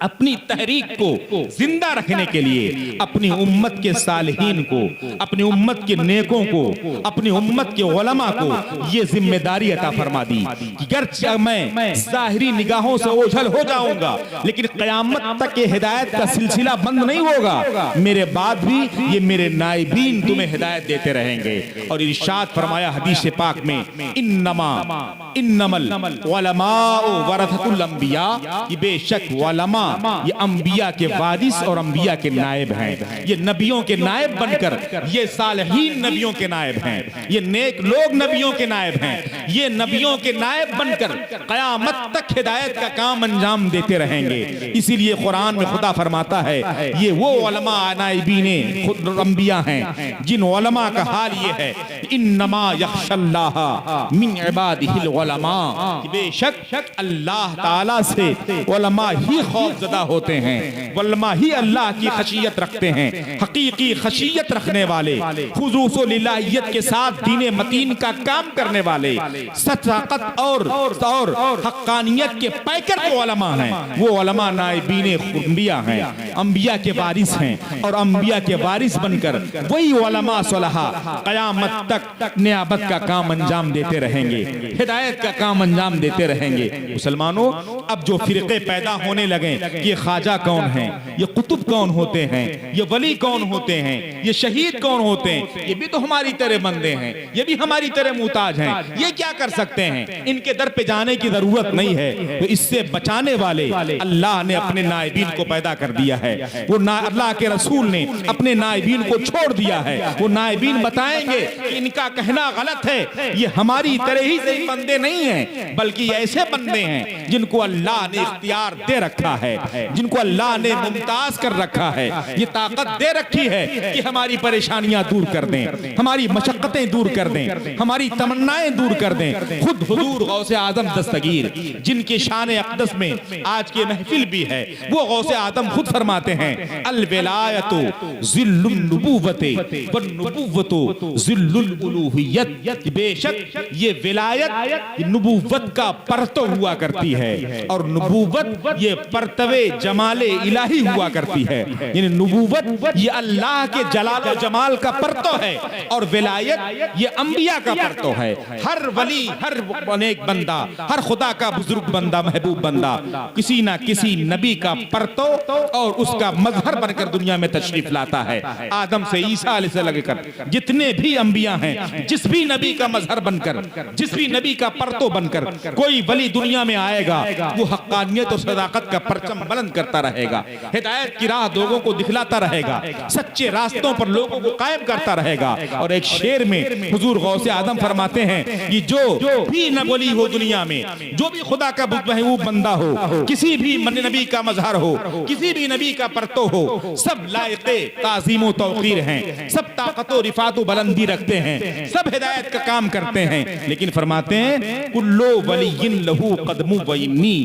अपनी तहरीक को जिंदा रखने के लिए, अपनी उम्मत के सालिहीन को, अपनी उम्मत के नेकों को, अपनी उम्मत के उलमा को ये जिम्मेदारी अता फरमा दी कि गर्चे मैं जाहिरी निगाहों से ओझल हो जाऊंगा, लेकिन क़यामत तक ये हिदायत का सिलसिला बंद नहीं होगा। मेरे बाद भी ये मेरे नाइबीन तुम्हें हिदायत देते रहेंगे। और इरशाद फरमाया हदीस पाक में, इन्नमल उलमाउ वरथतुल अंबिया, कि बेशक उलमा ये अंबिया के वारिस और अंबिया के नायब हैं। ये नबियों के नायब बनकर, ये सालिहीन नबियों के नायब हैं, ये नेक लोग नबियों के नायब हैं। ये नबियों के नायब बनकर क़यामत तक हिदायत का काम अंजाम देते रहेंगे। इसीलिए कुरान में खुदा फरमाता है ये वो उलमा नाइबीने खुद अंबिया हैं जिन उलमा का हाल ये है, इन्नमा यख्शल्लाह मिन इबादिहिल उलमा, बेशक अल्लाह ताला से उलमा ही खौफज़दा होते हैं, उलमा ही अल्लाह की खशियत रखते हैं। हकीकी खशियत रखने वाले, खुजूस व लिलाहियत के साथ दीन मतीन का काम करने वाले, सदाकत और हक्कानियत के पैकर जो उलमा हैं, वो उलमा नाइबीन अंबिया हैं, अंबिया के वारिस हैं। और अंबिया के वारिस बनकर वही उलमा सलहा क़यामत तक नियाबत का काम अंजाम देते रहेंगे, हिदायत का काम अंजाम देते रहेंगे। मुसलमानों, अब जो फिरके पैदा होने लगे कि ये ख्वाजा कौन है, ये कुतुब कौन होते हैं, ये वली कौन होते हैं, ये शहीद कौन होते हैं, ये भी तो हमारी तरह बंदे हैं, ये भी हमारी तरह मुहताज हैं, ये क्या कर सकते हैं, इनके दर पे जाने की जरूरत नहीं है। तो इससे बचाने वाले अल्लाह ने अपने नाइबीन को पैदा कर दिया है। वो अल्लाह के रसूल ने अपने नाइबीन को छोड़ दिया है। वो नाइबीन बताएंगे कि इनका कहना गलत है, ये हमारी तरह ही से बंदे नहीं हैं, बल्कि ऐसे बंदे हैं जिनको अल्लाह ने इख्तियार दे रखा है, जिनको अल्लाह ने मुमताज कर रखा है, ये ताकत दे रखी है कि हमारी परेशानियां दूर कर दें, हमारी मशक्कतें दूर कर दें, हमारी तमन्नाएं दूर कर दें। खुद हुजूर गौसे आजम दस्तगीर, जिनके शान अक़दस में आज की महफिल भी है, वो गौसे आजम खुद फरमाते हैं अल विलायतु ज़िल्लुन नुबुव्वति वन नुबुव्वतु ज़िल्लुल उलूहियत। बेशक ये विलायत नुबुव्वत का परतो हुआ करती है, और नुबुव्वत ये परतवे जमाले इलाही हुआ करती है। यानी नुबुव्वत ये अल्लाह के जलाल और जमाल का परतो है, और विलायत ये अंबिया का परतो है। हर वली, हर नेक बंदा, हर खुदा का बुजुर्ग बंदा, महबूब बंदा किसी ना किसी नबी का परतो और उसका मजहर बनकर दुनिया में तशरीफ लाता है। आदम से ईसा से लगकर जितने भी अंबिया हैं, जिस भी नबी का मजहर बनकर, जिस भी नबी का परतो बनकर कोई वली दुनिया में आएगा, वो हक्कानियत और सदाकत का परचम बुलंद करता रहेगा, हिदायत की राह लोगों को दिखलाता रहेगा, सच्चे रास्तों पर लोगों को कायम करता रहेगा। और एक शेर में हुजूर गौसे आदम फरमाते हैं कि जो भी नबी हो दुनिया में, जो भी खुदा का महबूब बंदा हो, किसी भी नबी का मजहर हो, किसी भी नबी का परतो हो, सब लायक़े ताज़ीम व तौक़ीर हैं, सब ताकत व रिफ़ात व बुलंदी रखते हैं, सब हिदायत का काम करते हैं। लेकिन फरमाते हैं कुल्लु वलिय्यिन लहू क़दमु व इन्नी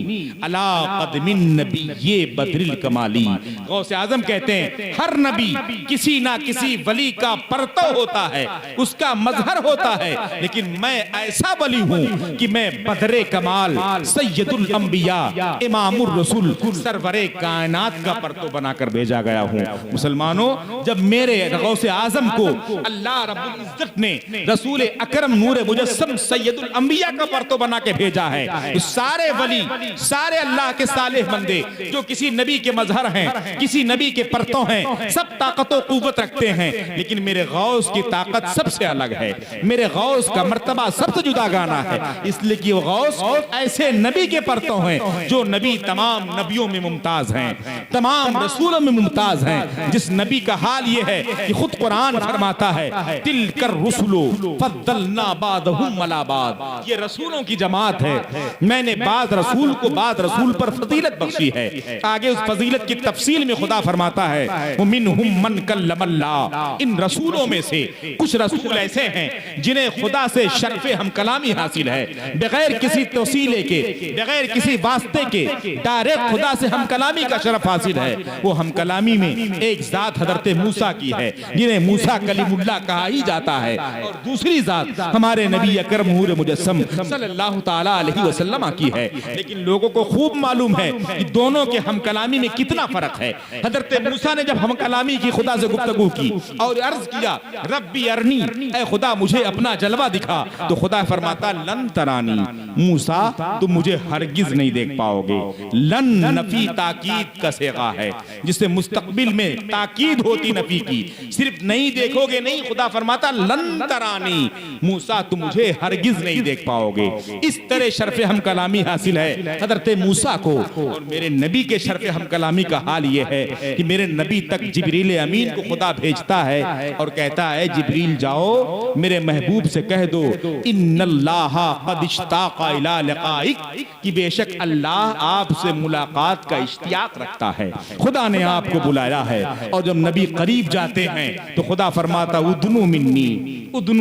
अला क़दमिन नबिय्ये बद्रिल कमाली। गौसे आज़म कहते हैं हर नबी किसी ना किसी वली का परतो होता है, उसका मजहर होता है, लेकिन मैं ऐसा वली हूँ कि मैं बदरे कमाल, सैयदुल अंबिया, इमामुर रसूल, सरवरे कायनात का परतो बनाकर भेजा गया हूँ। मुसलमानों, जब मेरे गौसे आजम को अल्लाह रब्बुल इज्जत ने रसूल अकरम नूर मुजस्सम सैयदुल अंबिया का परतो बना के भेजा है, तो सारे वली, सारे अल्लाह के सालेह बंदे जो किसी नबी के मजहर हैं, किसी नबी के परतों हैं, सब ताकत व कुव्वत रखते हैं, लेकिन मेरे गौस की ताकत सबसे अलग है, मेरे गौस का मर्तबा सबसे जुदा गाना है। इसलिए कि वो गौस ऐसे नबी के परतों हैं जो नबी तमाम नबियों में मुमताज हैं, तमाम रसूलों में मुमताज हैं, जिस नबी का हाल ये है कि खुद कुरान फरमाता है तिलकर रुसुलु फद्दलना बादहुम अला बाद, ये रसूलों की जमात है, मैंने बाद रसूल को बाद रसूल पर फजीलत बख्शी है। आगे उस फजीलत की तफसील में खुदा फरमाता है मिनहुम मन कल्लमल्लाह, इन रसूलों में से कुछ रसूल ऐसे हैं जिन्हें खुदा से शर्फ़े हम कलामी हासिल है, बगैर किसी तौसीले के, बगैर किसी वास्ते के, डायरेक्ट खुदा से हम कलामी का शरफ हासिल है। वो हम कलामी में एक जात हजरत मूसा की है जिन्हें मूसा कलीमुल्लाह कहा ही जाता है, और दूसरी जात हमारे नबी अकरम नूर मुजस्सम सल्लल्लाहु ताला अलैहि वसल्लम की है। लेकिन लोगों को खूब मालूम है कि दोनों के हम कलामी में कितना फर्क है। हजरत मूसा ने जब हम कलामी की खुदा से गुफ्तगू की और अर्ज किया रब्बी अरनी, ऐ खुदा मुझे अपना जलवा दिखा, तो खुदा फरमाता लन तरानी, मूसा तुम मुझे हरगिज नहीं देख पाओगे। लन नफी ताकीद का सेगा है, जिससे मुस्तकबिल में ताकीद होती नफी की, सिर्फ नहीं देखोगे नहीं, खुदा फरमाता लन तरानी, मूसा तुम मुझे हरगिज नहीं देख पाओगे। इस तरह शर्फ़े हम कलामी हासिल है हजरत मूसा को, और मेरे नबी के शर्फ हम कलामी का हाल ये है कि मेरे नबी तक जिब्रील अमीन को खुदा भेजता है और कहता है जिब्रील जाओ मेरे महबूब से कह दो इन्नल्लाह क़द इश्ताक़ा इला लिक़ाइक कि बेशक अल्लाह आपसे मुलाकात का इश्तियाक रखता है, खुदा ने आपको बुलाया है। और जब नबी करीब जाते हैं तो खुदा फरमाता उदनु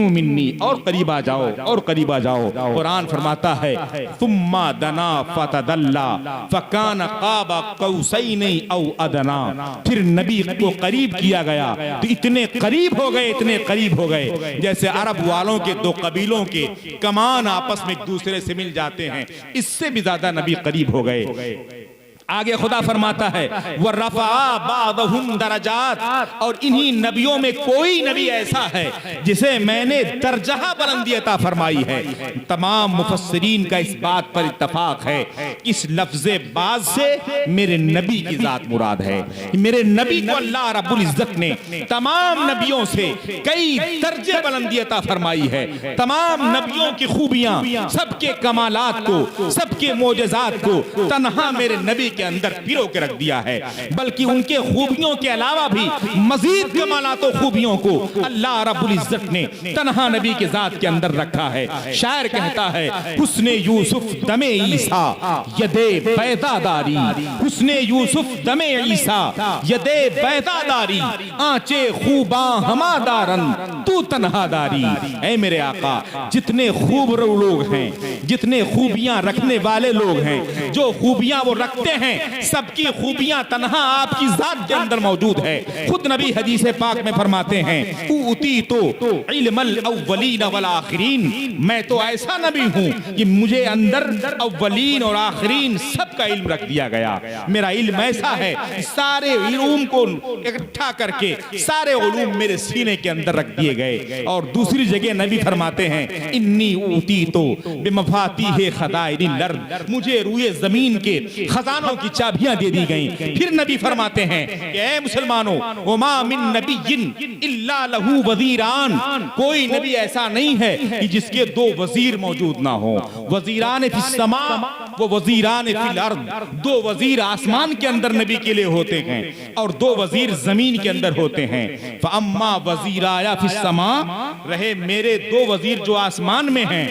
मिन्नी और करीब आ जाओ और करीब आ जाओ। कुरान फरमाता है सुम्मा दना फतदल्ला फकान क़ाब क़ौसैनि औ अदना, फिर नबी को करीब किया गया तो इतने करीब हो गए जैसे अरब वालों के दो कबीलों के कमान आपस में एक दूसरे से मिल जाते हैं, इससे भी ज्यादा नबी करीब हो गए। आगे खुदा फरमाता है व रफ़ा बादहुम दरजात, और इन्हीं नबियों में कोई नबी ऐसा है जिसे मैंने दर्जा बुलंदी अता फरमाई है। तमाम मुफस्सिरीन का इस बात पर इत्तफाक है, इस लफ्ज़े बाज से मेरे नबी की जात मुराद है। मेरे नबी को अल्लाह रब्बुल इज्जत ने तमाम नबियों से कई दर्जे बुलंदी अता फरमाई है। तमाम नबियों की खूबियां, सबके कमालात को, सबके मोजज़ात को तन्हा मेरे नबी के अंदर पिरो के रख दिया है, बल्कि उनके खूबियों के अलावा भी मजीद कमालात और खूबियों को अल्लाह रब्बुल इज्जत ने तन्हा नबी के जात के अंदर रखा है। शायर कहता है हुस्ने यूसुफ दमे ईसा यदे बैदादारी, हुस्ने यूसुफ दमे ईसा यदे बैदादारी, आंचे खूबा हमादारन तू तन्हादारी। ऐ मेरे आका, जितने खूब लोग हैं, जितने खूबियां रखने वाले लोग हैं, जो खूबियां वो रखते हैं सबकी खूबियां तन्हा आपकी जात के अंदर मौजूद है। खुद नबी हदीस पाक में फरमाते हैं ऊती तो इल्मल अव्वलीन वल आखिरीन, मैं तो ऐसा नबी हूं कि मुझे अंदर अव्वलीन और आखिरीन सबका इल्म रख दिया गया। मेरा इल्म ऐसा है सारे इल्म को इकट्ठा करके सारे उलूम मेरे सीने के अंदर रख दिए गए। और दूसरी जगह नबी फरमाते हैं इन्नी ऊती तो बिमफातिह खज़ाइनिल अर्द, मुझे रूए जमीन के खजानों की चाबियां दे दी गई। फिर नबी फरमाते हैं कि ऐ मुसलमानों वमा मिन नबिय्यिन इल्ला लहू वज़ीरान, कोई नबी ऐसा नहीं है कि जिसके दो वजीर मौजूद ना हो। वज़ीरान फिस समा व वज़ीरान फिल अर्द, दो वजीर आसमान के अंदर नबी के लिए होते हैं और दो वजीर जमीन के अंदर होते हैं। फअम्मा वज़ीराया फिस समा, रहे मेरे दो वजीर जो आसमान में हैं,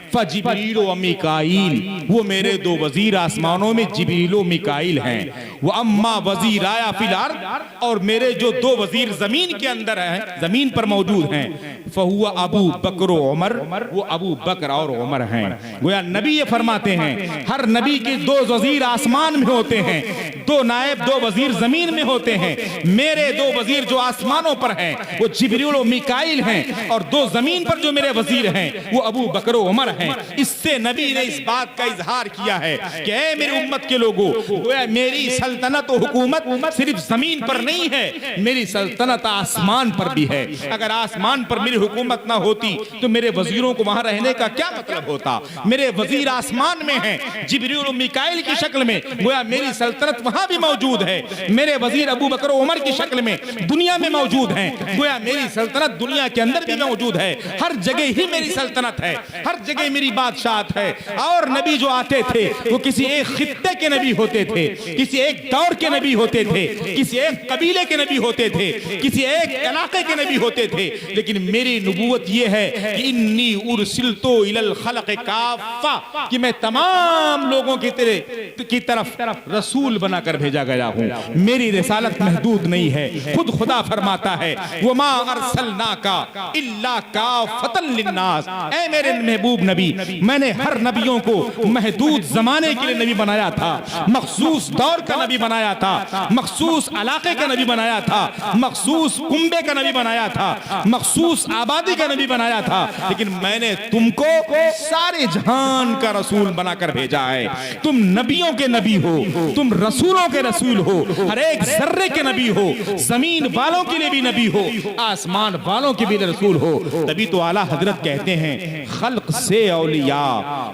फजिब्रील व मीकाईल, वो मेरे दो वजीर आसमानों में जिब्रील व मीकाईल हैं। वो अम्मा वजीर आया फिल अर्द, और मेरे जो दो वजीर जमीन के अंदर हैं, जमीन पर मौजूद हैं, फहुआ अबू बकर व उमर, वो अबू बकर और उमर हैं। गोया नबी ये फरमाते हैं हर नबी के दो वजीर आसमान में होते हैं, दो नायब दो वजीर जमीन में होते हैं। मेरे दो वजीर जो आसमानों पर हैं वो जिब्रील व मीकाईल हैं, और दो जमीन पर जो मेरे वजीर हैं वो अबू बकर व उमर हैं। इससे नबी ने इस बात का इजहार किया है कि ऐ मेरी उम्मत के लोगों, गोया मेरी सल्तनत और हुकूमत सिर्फ जमीन पर नहीं है, मेरी सल्तनत आसमान पर भी है। अगर आसमान पर मेरी हुकूमत ना होती तो मेरे वजीरों को वहां रहने का क्या मतलब होता। मेरे वजीर आसमान में हैं जिब्रील और मीकाईल की शक्ल में, गोया मेरी सल्तनत वहां भी मौजूद है। मेरे वजीर अबू बकर उमर की शक्ल में दुनिया में मौजूद हैं, गोया मेरी सल्तनत दुनिया के अंदर भी मौजूद है। हर जगह ही मेरी सल्तनत है, हर जगह मेरी बादशाहत है। और नबी जो आते थे वो किसी एक खित्ते के नबी होते थे, किसी एक दौर के नबी होते थे, किसी एक कबीले के नबी होते थे, किसी एक इलाके के नबी होते थे। लेकिन मेरी नबूवत ये है कि इन्नी उरसिलतु इलल खल्क़ काफ़ा, कि मैं तमाम लोगों की तरफ रसूल बनाकर भेजा गया हूँ। मेरी रिसालत महदूद नहीं है। खुद खुदा फरमाता है वमा अरसलनाका इल्ला काफ़तन लिन्नास, ऐ मेरे महबूब नबी, मैंने हर नबियों को महदूद जमाने के लिए नबी बनाया था, मखसूस दौर का नबी बनाया था, मखसूस इलाके का नबी बनाया था, मखसूस कुंबे का नबी बनाया था, मखसूस आबादी का नबी बनाया था। लेकिन मैंने तुमको सारे जहान का रसूल बनाकर भेजा है। तुम नबियों के नबी हो, तुम रसूलों के रसूल हो, हर एक जर्रे के नबी हो, जमीन वालों के लिए भी नबी हो, आसमान वालों के भी रसूल हो। तभी तो आला हजरत कहते हैं खल्क से औलिया,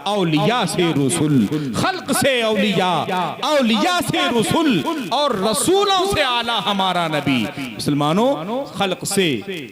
औलिया से रसूल, खल्क से औलिया, औलिया से रसूल, और रसूलों से आला हमारा नबी। मुसलमानों, खल्क से,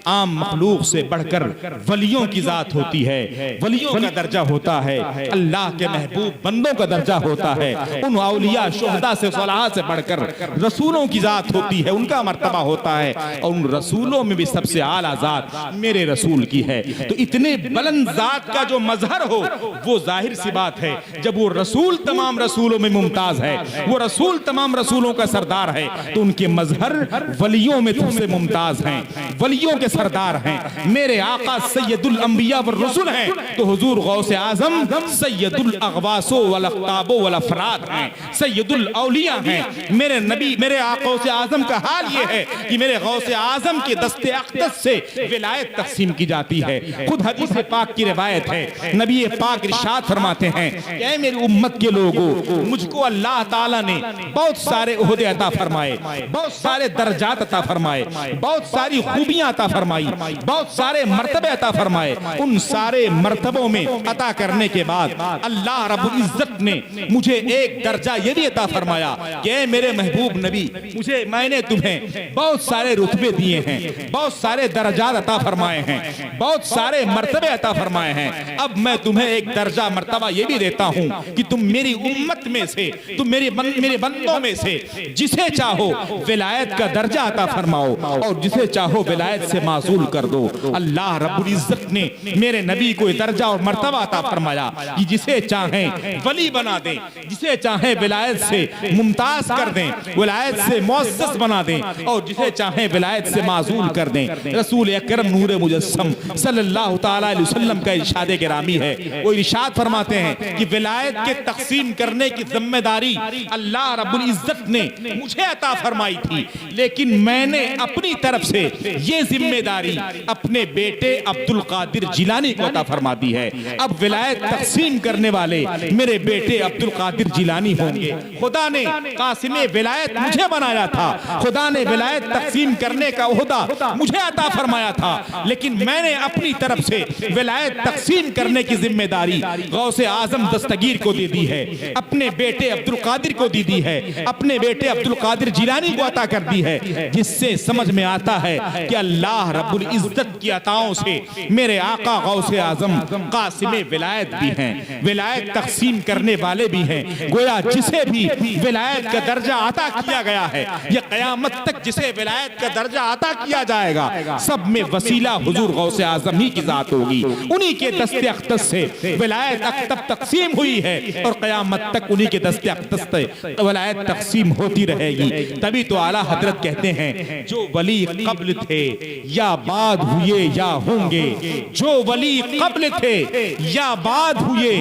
आम मखलूक से बढ़कर वलियों की जात होती है, वलियों का दर्जा होता है, अल्लाह के महबूब बंदों का दर्जा होता है। उन औलिया शुहदा से, सलाह से बढ़कर रसूलों की जात होती है, उनका मर्तबा होता है, और उन रसूलों में भी सबसे आला जात मेरे रसूल की है। तो इतने बुलंद जात का जो मजहर हो, वो जाहिर सी बात है, जब वो रसूल तमाम रसूलों में मुमताज है, वो रसूल तमाम रसूलों का सरदार है, तो उनके मजहर वलियों में सबसे मुमताज हैं, वलियों के सरदार हैं। मेरे आका सैयदुल अंबिया व रसूल हैं, तो हुजूर गौसे आजम सैयदुल अगवासो वल अख्ताबो वल अफराद हैं, सैयदुल औलिया हैं। मेरे नबी, मेरे आका से आजम का हाल ये है कि मेरे गौसे आजम के दस्ते अक़दस से विलायत तक़सीम की जाती है। खुद हदीस पाक की रिवायत है, नबी पाक इरशाद फरमाते हैं कि ऐ मेरी उम्मत के लोगों, मुझको अल्लाह ताला ने बहुत सारे ओहदे अता फरमाए, बहुत सारे दर्जात अता फरमाए, बहुत सारी खूबियां अता फरमाई, बहुत सारे मर्तबे अता फरमाए। उन सारे मर्तबों में अता करने के बाद अल्लाह रब्बुल इज्जत ने मुझे एक दर्जा ये भी अता फरमाया कि ऐ मेरे महबूब नबी, मैंने तुम्हें बहुत सारे रुतबे दिए हैं, बहुत सारे दर्जात अता फरमाए हैं, बहुत सारे मर्तबे अता फरमाए हैं। अब मैं तुम्हें एक दर्जा मर्तबा ये भी देता हूं कि तुम मेरी उम्मत में से, तुम मेरे बंदों में से जिसे चाहो विलायत का दर्जा अता फरमाओ, और जिसे चाहो विलायत से मासूल कर दो। अल्लाह रब्बुल इज्जत ने मेरे नबी को दर्जा और मर्तबा अता फरमाया कि जिसे चाहें वली बना दें, जिसे चाहें विलायत से मुमताज कर दें, विलायत से मुअज़्ज़ज़ बना दें, और जिसे चाहें विलायत से मासूल कर दें। रसूल अकरम नूर मुजस्सम सल्लल्लाहु तआला अलैहि वसल्लम का इरशाद गिरामी है, वो इरशाद फरमाते हैं कि विलायत के तक़सीम करने की जिम्मेदारी अल्लाह रब्बुल इज्जत ने मुझे अता फरमाई थी, लेकिन मैंने अपनी तरफ से ये जिम्मेदारी अपने बेटे अब्दुल कादिर जिलानी को अता फरमा दी है। अब विलायत तक़सीम करने वाले मेरे बेटे अब्दुल कादिर जिलानी होंगे। खुदा ने कासिमे विलायत मुझे बनाया था, खुदा ने विलायत तक़सीम करने का ओहदा मुझे अता फरमाया था, लेकिन मैंने अपनी तरफ से विलायत तक़सीम करने की जिम्मेदारी गौसे आजम दस्तगीर को दे दी है, अपने बेटे अब्दुल कादिर को दी है, अपने बेटे अब्दुल कादिर जिलानी को अता कर दी है। जिससे समझ में आता है कि अल्लाह रब्बुल इज्जत की अताओं से मेरे आका गौसे आजम कासिमे विलायत भी हैं, विलायत तक़सीम करने वाले भी हैं। गोया जिसे भी विलायत का दर्जा अता किया गया है, या क़यामत तक जिसे विलायत का दर्जा अता किया जाएगा, सब में वसीला हुजूर गौसे आजम ही की जात होगी। उन्हीं के दस्ते अक़दस से विलायत तब तक़सीम हुई है, और क़यामत तक उन्हीं के दस्ते अक़दस से विलायत तक़सीम होती रहेगी। तभी तो आला हजरत कहते हैं, जो वली क़ब्ल थे या बाद हुए या होंगे, जो वली क़ब्ल थे या बाद हुए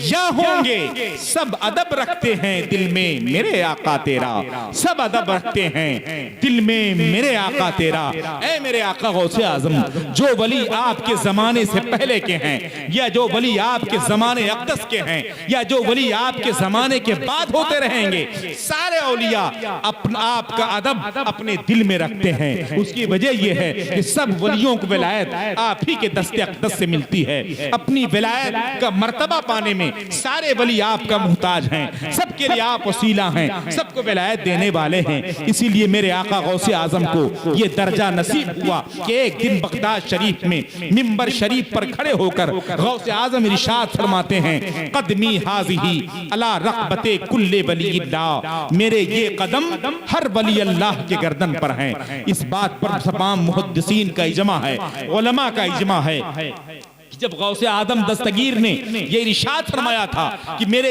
या होंगे, सब अदब रखते हैं दिल में मेरे आका तेरा, सब अदब रखते हैं दिल में मेरे आका तेरा। ऐ मेरे आका गौसे आजम, जो वली आपके जमाने से पहले के हैं, या जो वली आपके जमाने अक़दस के हैं, या जो वली आपके जमाने के बाद होते रहेंगे, सारे औलिया अपना आपका अदब अपने दिल में रखते हैं। उसकी वजह यह है कि सब वलियों को विलायत आप ही के दस्ते अक़दस से मिलती है। अपनी विलायत का मर्तबा पाने में सारे वली आपका मुहताज हैं, सबके लिए आप वसीला हैं, सबको विलायत देने वाले हैं। इसीलिए मेरे आका गौसे आजम को ये दर्जा नसीब हुआ कि एक दिन बगदाद शरीफ में मिंबर शरीफ पर खड़े होकर गौसे आजम इरशाद फरमाते हैं, कदमी हाज़िही अला रक़बते कुल्ले वलील्लाह, मेरे ये कदम हर वली अल्लाह के गर्दन पर हैं। इस बात पर तमाम मुहद्दिसीन का इजमा है, उलमा का इजमा है। जब गौसे आदम दस्तगीर ने ये इरशाद फरमाया था कि मेरे